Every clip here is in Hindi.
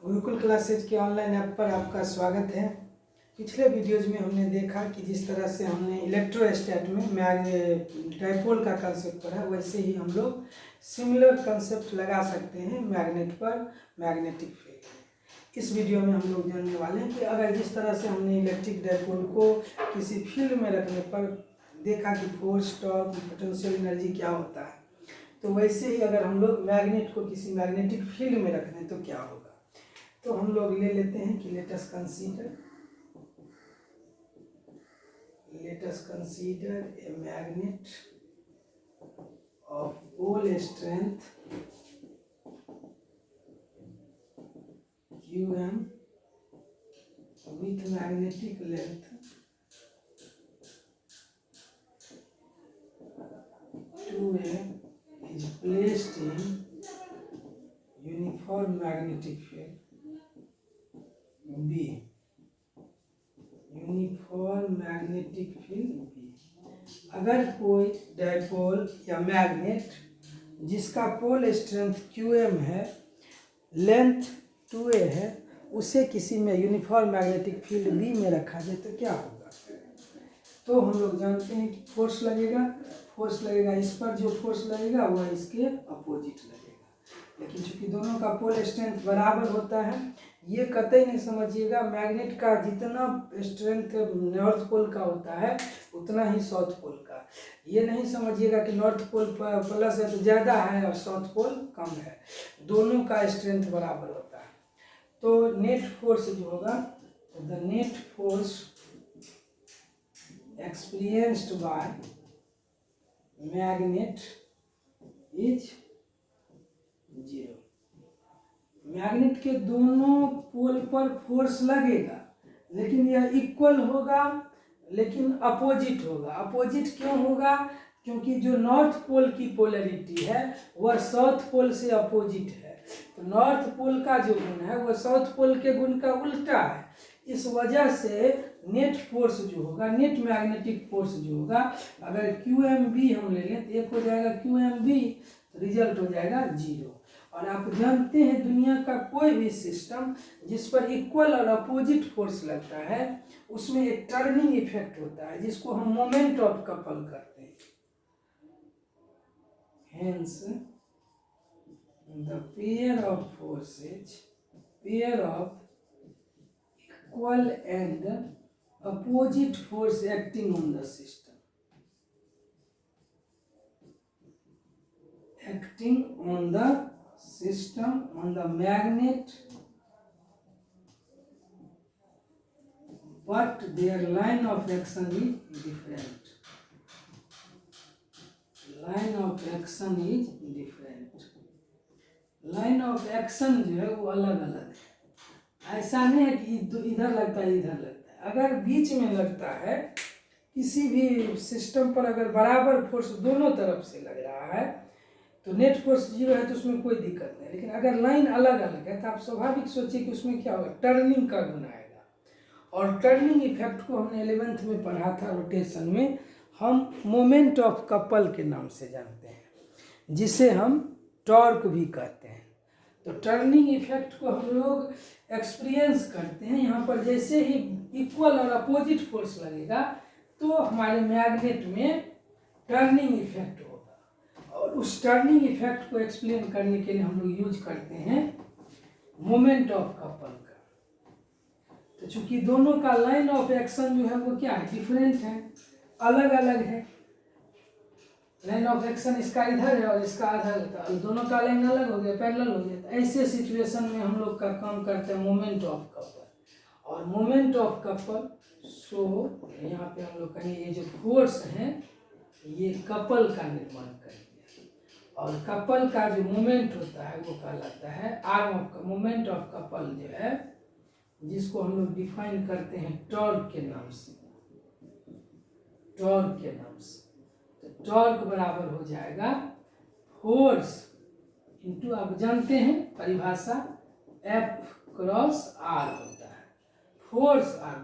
गुरुकुल क्लासेज के ऑनलाइन ऐप पर आपका स्वागत है। पिछले वीडियोज में हमने देखा कि जिस तरह से हमने इलेक्ट्रोस्टैट में डाइपोल का कंसेप्ट पढ़ा, वैसे ही हम लोग सिमिलर कंसेप्ट लगा सकते हैं मैग्नेट पर, मैग्नेटिक फील्ड। इस वीडियो में हम लोग जानने वाले हैं कि अगर जिस तरह से हमने इलेक्ट्रिक डाइपोल को किसी फील्ड में रखने पर देखा कि फोर्स, टॉर्क, पोटेंशियल एनर्जी क्या होता है, तो वैसे ही अगर हम लोग मैग्नेट को किसी मैग्नेटिक फील्ड में रख दें तो क्या होगा। तो हम लोग ले लेते हैं कि let us consider a magnet of pole strength QM with magnetic length 2M is placed in uniform magnetic field B, uniform magnetic field B। अगर कोई डाइपोल या मैग्नेट जिसका पोल स्ट्रेंथ QM है, लेंथ 2A है, उसे किसी में यूनिफॉर्म मैग्नेटिक फील्ड B में रखा जाए तो क्या होगा। तो हम लोग जानते हैं कि फोर्स लगेगा इस पर, जो फोर्स लगेगा वह इसके अपोजिट लगेगा। लेकिन चूंकि दोनों का पोल स्ट्रेंथ बराबर होता है, ये कतई नहीं समझिएगा मैग्नेट का जितना स्ट्रेंथ नॉर्थ पोल का होता है उतना ही साउथ पोल का। ये नहीं समझिएगा कि नॉर्थ पोल प्लस है तो ज़्यादा है और साउथ पोल कम है, दोनों का स्ट्रेंथ बराबर होता है। तो नेट फोर्स जो होगा, the net force experienced bye magnet is 0। Magnet के दोनों पोल पर फोर्स लगेगा, लेकिन यह इक्वल होगा, लेकिन अपोजिट होगा। अपोजिट क्यों होगा? क्योंकि जो नॉर्थ पोल की पोलैरिटी है वह साउथ पोल से अपोजिट है। तो नॉर्थ पोल का जो गुण है वह साउथ पोल के गुण का उल्टा है। इस वजह से नेट फोर्स जो होगा, नेट मैग्नेटिक फोर्स जो होगा, अगर QMB हम ले लें तो एक हो जाएगा QMB, तो रिजल्ट हो जाएगा 0। और आप जानते हैं दुनिया का कोई भी सिस्टम जिस पर इक्वल और अपोजिट फोर्स लगता है उसमें एक टर्निंग इफेक्ट होता है जिसको हम मोमेंट ऑफ कपल कहते हैं। Hence the pair of forces, pair of equal and opposite force acting on the system, acting on the system, on the magnet, but their line of action is different. Line of action is different. Line of action जो है वो अलग अलग है। ऐसा नहीं है कि इधर लगता है इधर लगता है। अगर बीच में लगता है, किसी भी सिस्टम पर अगर बराबर फोर्स दोनों तरफ से लग रहा है तो नेट फोर्स 0 है, तो उसमें कोई दिक्कत नहीं। लेकिन अगर लाइन अलग अलग है तो आप स्वाभाविक सोचिए कि उसमें क्या होगा, टर्निंग का गुण आएगा। और टर्निंग इफेक्ट को हमने 11th में पढ़ा था रोटेशन में, हम मोमेंट ऑफ कपल के नाम से जानते हैं, जिसे हम टॉर्क भी कहते हैं। तो टर्निंग इफेक्ट को हम लोग एक्सपीरियंस करते हैं। यहाँ पर जैसे ही इक्वल और अपोजिट फोर्स लगेगा तो हमारे मैग्नेट में टर्निंग इफेक्ट होगा। और उस टर्निंग इफेक्ट को एक्सप्लेन करने के लिए हम लोग यूज करते हैं मोमेंट ऑफ कपल का। तो चूंकि दोनों का लाइन ऑफ एक्शन जो है वो क्या है, डिफरेंट है, अलग अलग है। लाइन ऑफ एक्शन इसका इधर है और इसका आधा, तो दोनों का लाइन अलग हो गया, पैरेलल हो गया। तो ऐसे सिचुएशन में हम लोग का काम करते हैं मोमेंट ऑफ कपल। और मोमेंट ऑफ कपल, सो यहाँ पे हम लोग कहेंगे ये जो फोर्स है ये कपल का निर्माण करेंगे। और कपल का जो मोमेंट होता है वो कहलाता है arm of moment of couple जो है, जिसको हम लोग डिफाइन करते हैं टॉर्क के नाम से, टॉर्क के नाम से। तो टॉर्क बराबर हो जाएगा फोर्स इंटू, आप जानते हैं परिभाषा, F क्रॉस R होता है। फोर्स R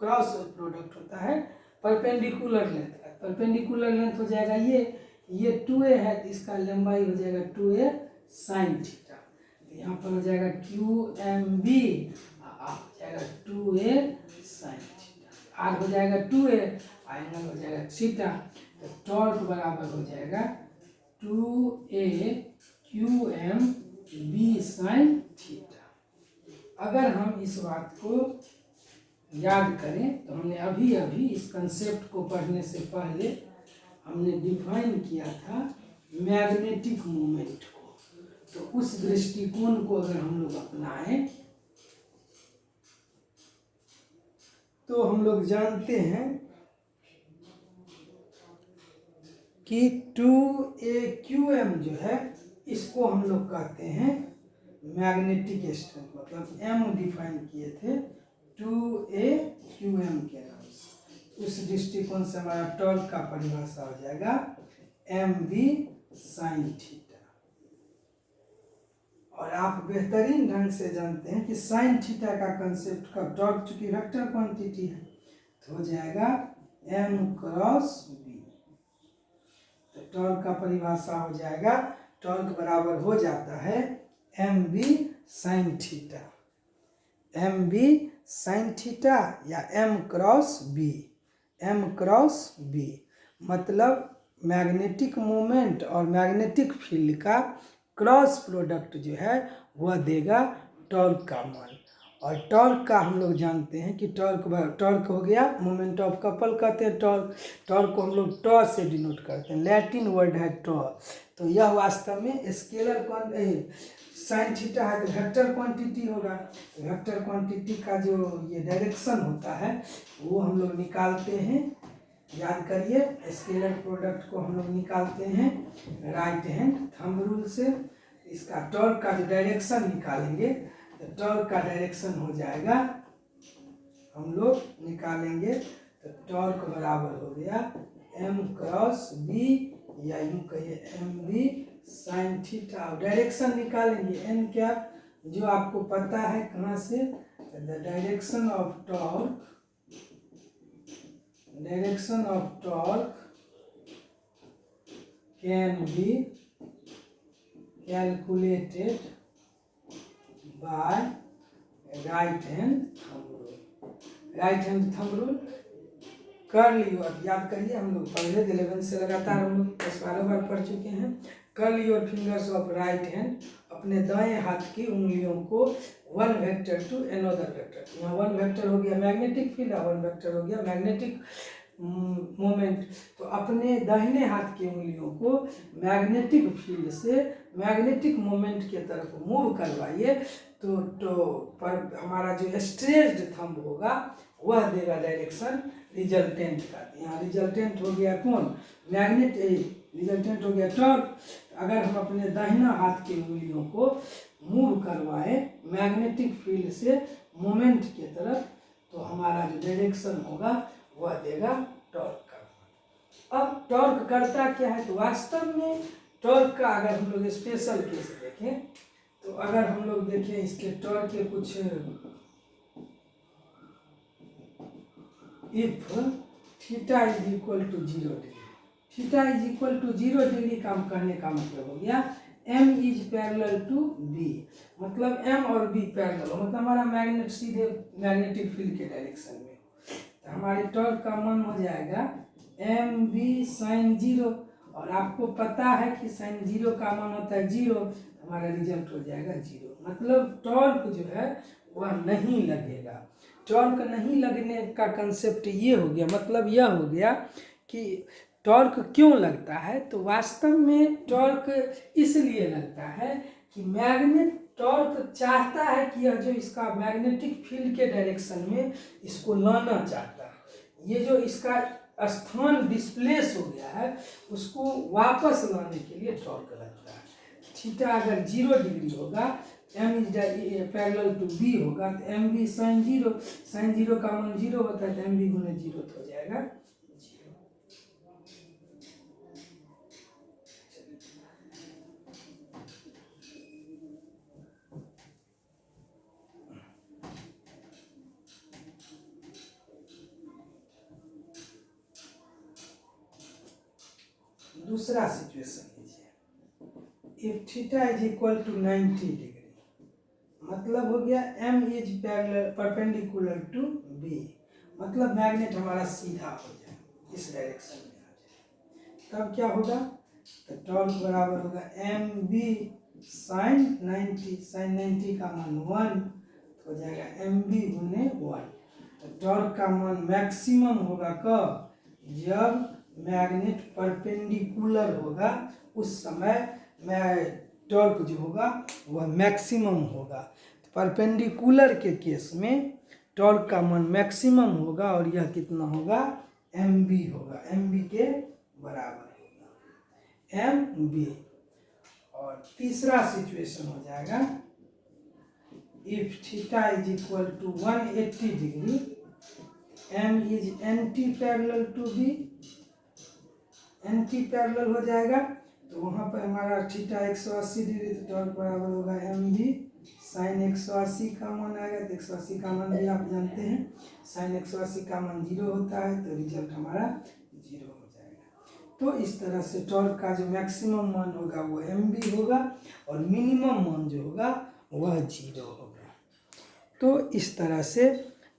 क्रॉस प्रोडक्ट होता है परपेंडिकुलर लेंथ का। परपेंडिकुलर लेंथ हो जाएगा ये, ये 2a है तो इसका लंबाई हो जाएगा 2a साइन थीटा। तो यहाँ पर हो जाएगा QMB, हो जाएगा 2a साइन थीटा। आर हो जाएगा 2a, एंगल हो जाएगा थीटा। तो टॉर्क बराबर हो जाएगा 2a QMB साइन थीटा। अगर हम इस बात को याद करें तो हमने अभी अभी इस कंसेप्ट को पढ़ने से पहले हमने डिफाइन किया था मैग्नेटिक मोमेंट को। तो उस दृष्टिकोण को अगर हम लोग अपनाएं तो हम लोग जानते हैं कि 2AQM जो है इसको हम लोग कहते हैं मैग्नेटिक स्ट्रेंथ, मतलब M डिफाइन किए थे 2AQM के नाम से। उस दृष्टिकोण से हमारा टॉर्क का परिभाषा हो जाएगा MV साइन थीटा। और आप बेहतरीन ढंग से जानते हैं कि साइन थीटा का कंसेप्ट का टॉर्क चूंकि वेक्टर क्वांटिटी है तो हो जाएगा M क्रॉस B। तो टॉर्क का परिभाषा हो जाएगा, टॉर्क बराबर हो जाता है MV sine theta. MV sine theta या M cross B। M cross B मतलब मैग्नेटिक मोमेंट और मैग्नेटिक फील्ड का क्रॉस प्रोडक्ट जो है वह देगा टॉर्क का मान। और टॉर्क का हम लोग जानते हैं कि टॉर्क हो गया मोमेंट ऑफ कपल कहते हैं टॉर्क। टॉर्क को हम लोग टॉ से डिनोट करते हैं, लैटिन वर्ड है टॉ। तो यह वास्तव में स्केलर साइन थीटा है तो वेक्टर क्वांटिटी होगा। वेक्टर क्वांटिटी का जो ये डायरेक्शन होता है वो हम लोग निकालते हैं। याद करिए, स्केलर प्रोडक्ट को हम लोग निकालते हैं राइट हैंड थंब रूल से। इसका टॉर्क का जो डायरेक्शन निकालेंगे तो टॉर्क का डायरेक्शन हो जाएगा, हम लोग निकालेंगे तो टॉर्क बराबर हो गया M क्रॉस B या यूं कहिए MV साइन थीटा। डायरेक्शन निकालेंगे N क्या, जो आपको पता है कहाँ से, the direction of torque, direction of torque can be calculated by right hand thumb rule. Right hand thumb rule कर लियो, याद करिए हम लोग पहले 11 से लगातार हम लोग 10-12 बार पढ़ चुके हैं। Curl your fingers of right hand, अपने दाएं हाथ की उंगलियों को one vector to another vector. यहाँ वन वेक्टर हो गया मैग्नेटिक फील्ड और वन वेक्टर हो गया मैग्नेटिक मोमेंट। तो अपने दाहिने हाथ की उंगलियों को मैग्नेटिक फील्ड से मैग्नेटिक मोमेंट की तरफ मूव करवाइए तो पर हमारा जो स्ट्रेच्ड थंब होगा वह देगा डायरेक्शन रिजल्टेंट का। यहाँ रिजल्टेंट हो गया कौन, रिजल्टेंट हो गया टॉर्क। अगर हम अपने दाहिना हाथ की उंगलियों को मूव करवाएं मैग्नेटिक फील्ड से मोमेंट की तरफ तो हमारा जो डायरेक्शन होगा वह देगा टॉर्क का। अब टॉर्क करता क्या है, तो वास्तव में टॉर्क का अगर हम लोग स्पेशल केस देखें तो अगर हम लोग देखें इसके टॉर्क के कुछ, if theta is equal to 0 degree, theta is equal to 0 degree काम करने का मतलब हो गया M is parallel to B, मतलब M और B पैरेलल हो, मतलब हमारा मैग्नेट सीधे मैग्नेटिक फील्ड के डायरेक्शन में हो। तो हमारे टॉर्क का मान हो जाएगा MV साइन 0, और आपको पता है कि साइन 0 का मान होता है 0, तो हमारा रिजल्ट हो जाएगा 0। मतलब टॉर्क जो है वह नहीं लगेगा। टॉर्क नहीं लगने का कंसेप्ट ये हो गया, मतलब यह हो गया कि टॉर्क क्यों लगता है, तो वास्तव में टॉर्क इसलिए लगता है कि मैग्नेट टॉर्क चाहता है कि यह जो इसका मैग्नेटिक फील्ड के डायरेक्शन में इसको लाना चाहता है। ये जो इसका स्थान डिस्प्लेस हो गया है उसको वापस लाने के लिए टॉर्क लगता है। थीटा अगर 0 डिग्री होगा, M is parallel to B होगा तो MV साइन 0, साइन 0 का मान 0 होता है तो MV गुने 0 हो जाएगा 0। दूसरा सिचुएशन लीजिए, if theta is equal to 90 degree, मतलब हो गया m is perpendicular to b, मतलब मैग्नेट हमारा सीधा हो जाए, इस डायरेक्शन में आ जाए, तब क्या होगा, तो टॉर्क बराबर होगा एम बी साइन 90, साइन 90 का मान 1 तो हो जाएगा एम बी गुने 1। तो टॉर्क का मान मैक्सिमम होगा कब, जब मैग्नेट परपेंडिकुलर होगा, उस समय टॉर्क जो होगा वह मैक्सिमम होगा। तो परपेंडिकुलर के केस में टॉर्क का मान मैक्सिमम होगा और यह कितना होगा, एम बी होगा, एम बी के बराबर होगा, एम बी। और तीसरा सिचुएशन हो जाएगा, if theta is equal to 180 degree, M is anti parallel to B, anti parallel हो जाएगा, तो वहाँ पर हमारा थीटा 180 डिग्री, तो टॉर्क बराबर होगा एम बी साइन 180 का मान आएगा, तो 180 का मान भी आप जानते हैं, साइन 180 का मान 0 होता है, तो रिजल्ट हमारा 0 हो जाएगा। तो इस तरह से टॉर्क का जो मैक्सिमम मान होगा वो एम बी होगा और मिनिमम मान जो होगा वह 0 होगा। तो इस तरह से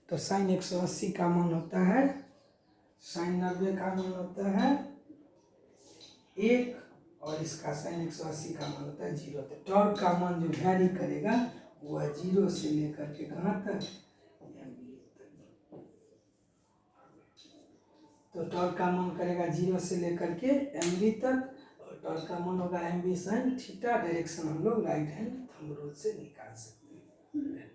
तो साइन 180 का मान होता है, साइन 90 का मान होता है 1 और इसका साइन 180 का मान होता है 0। तो टॉर्क का मान जो वैरी करेगा वह 0 से लेकर के कहाँ तक, तो टॉर्क का मान करेगा 0 से लेकर के एम बी तक, और टॉर्क का मान होगा M B sine theta, direction हम लोग राइट हैंड थंब रूल से निकाल सकते हैं।